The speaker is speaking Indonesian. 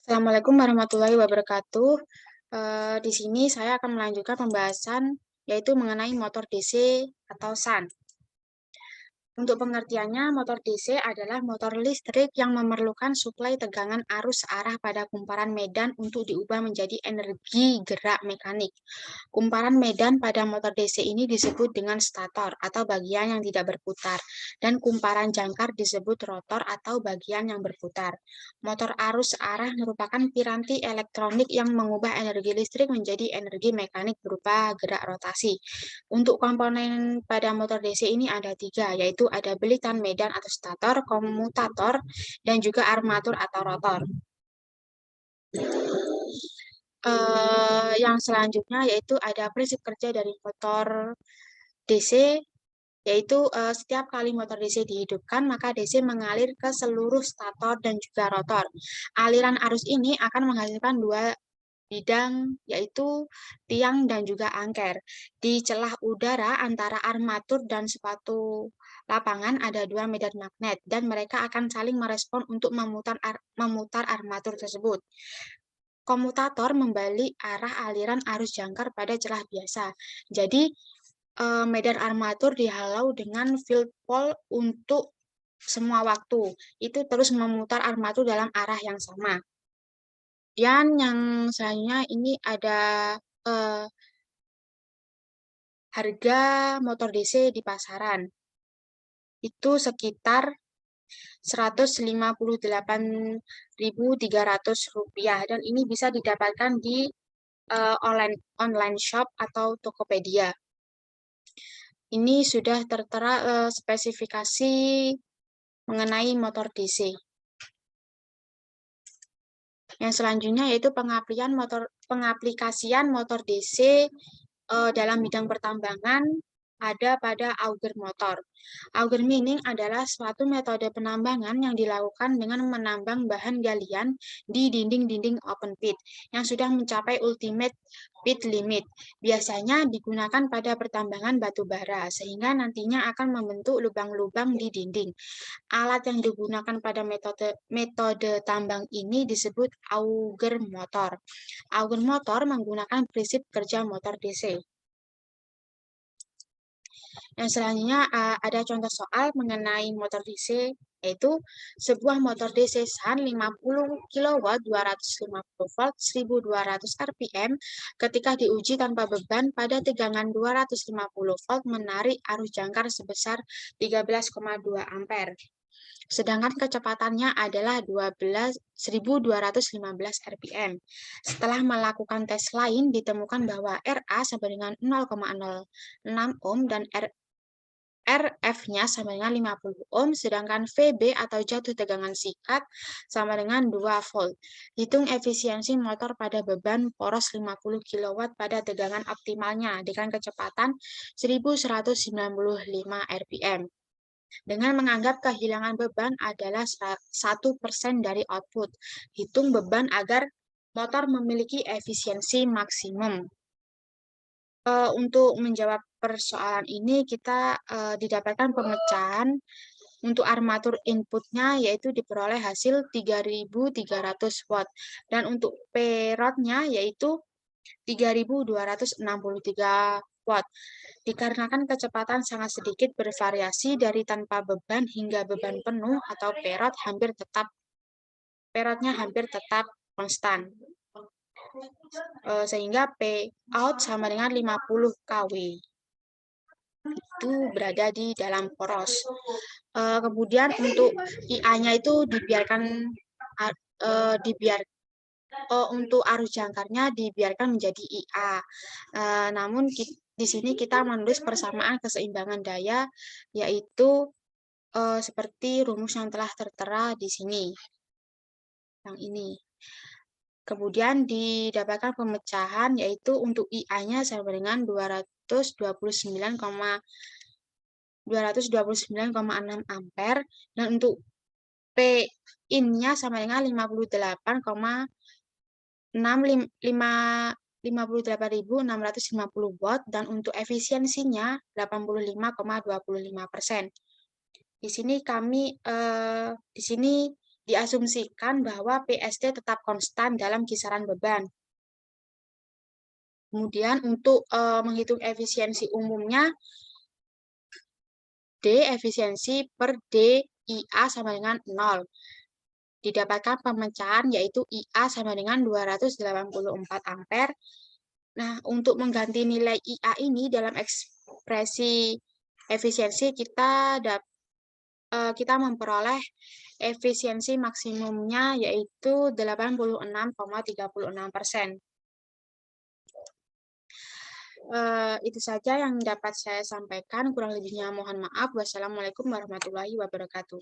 Assalamualaikum warahmatullahi wabarakatuh. Di sini saya akan melanjutkan pembahasan yaitu mengenai motor DC atau SAN. Untuk pengertiannya, motor DC adalah motor listrik yang memerlukan suplai tegangan arus arah pada kumparan medan untuk diubah menjadi energi gerak mekanik. Kumparan medan pada motor DC ini disebut dengan stator atau bagian yang tidak berputar, dan kumparan jangkar disebut rotor atau bagian yang berputar. Motor arus arah merupakan piranti elektronik yang mengubah energi listrik menjadi energi mekanik berupa gerak rotasi. Untuk komponen pada motor DC ini ada tiga, yaitu ada belitan medan atau stator, komutator, dan juga armatur atau rotor. Yang selanjutnya yaitu ada prinsip kerja dari motor DC, yaitu setiap kali motor DC dihidupkan, maka DC mengalir ke seluruh stator dan juga rotor. Aliran arus ini akan menghasilkan dua bidang, yaitu tiang dan juga angker. Di celah udara antara armatur dan sepatu lapangan ada dua medan magnet, dan mereka akan saling merespon untuk memutar armatur tersebut. Komutator membalik arah aliran arus jangkar pada celah biasa. Jadi, medan armatur dihalau dengan field pole untuk semua waktu. Itu terus memutar armatur dalam arah yang sama. Dan yang selanjutnya ini ada harga motor DC di pasaran. Itu sekitar Rp158.300 dan ini bisa didapatkan di online shop atau Tokopedia. Ini sudah tertera spesifikasi mengenai motor DC. Yang selanjutnya yaitu pengaplikasian motor DC dalam bidang pertambangan ada pada auger motor. Auger mining adalah suatu metode penambangan yang dilakukan dengan menambang bahan galian di dinding-dinding open pit yang sudah mencapai ultimate pit limit. Biasanya digunakan pada pertambangan batu bara sehingga nantinya akan membentuk lubang-lubang di dinding. Alat yang digunakan pada metode tambang ini disebut auger motor. Auger motor menggunakan prinsip kerja motor DC. Yang selanjutnya ada contoh soal mengenai motor DC, yaitu sebuah motor DC SAN 50 kW 250 volt 1200 rpm ketika diuji tanpa beban pada tegangan 250 volt menarik arus jangkar sebesar 13,2 ampere. Sedangkan kecepatannya adalah 12.215 rpm. Setelah melakukan tes lain, ditemukan bahwa RA sama dengan 0,06 ohm dan RF-nya sama dengan 50 ohm, sedangkan VB atau jatuh tegangan sikat sama dengan 2 volt. Hitung efisiensi motor pada beban poros 50 kW pada tegangan optimalnya dengan kecepatan 1195 rpm. Dengan menganggap kehilangan beban adalah 1% dari output. Hitung beban agar motor memiliki efisiensi maksimum. Untuk menjawab persoalan ini, kita didapatkan pemecahan untuk armatur inputnya yaitu diperoleh hasil 3.300 watt. Dan untuk perotnya yaitu 3.263 watt. Dikarenakan kecepatan sangat sedikit bervariasi dari tanpa beban hingga beban penuh atau perotnya hampir tetap konstan. Sehingga P out sama dengan 50 kW. Itu berada di dalam poros. Kemudian untuk IA-nya itu untuk arus jangkarnya dibiarkan menjadi IA. Namun di sini kita menulis persamaan keseimbangan daya, yaitu seperti rumus yang telah tertera di sini. Yang ini. Kemudian didapatkan pemecahan yaitu untuk IA-nya sama dengan 229,6 ampere dan untuk P-in-nya sama dengan 58.650 watt dan untuk efisiensinya 85,25%. Di sini diasumsikan bahwa PST tetap konstan dalam kisaran beban. Kemudian untuk menghitung efisiensi umumnya, D efisiensi per DIA sama dengan 0. Didapatkan pemecahan yaitu IA sama dengan 284 ampere. Nah, untuk mengganti nilai IA ini dalam ekspresi efisiensi kita memperoleh efisiensi maksimumnya yaitu 86,36%. Itu saja yang dapat saya sampaikan. Kurang lebihnya mohon maaf. Wassalamualaikum warahmatullahi wabarakatuh.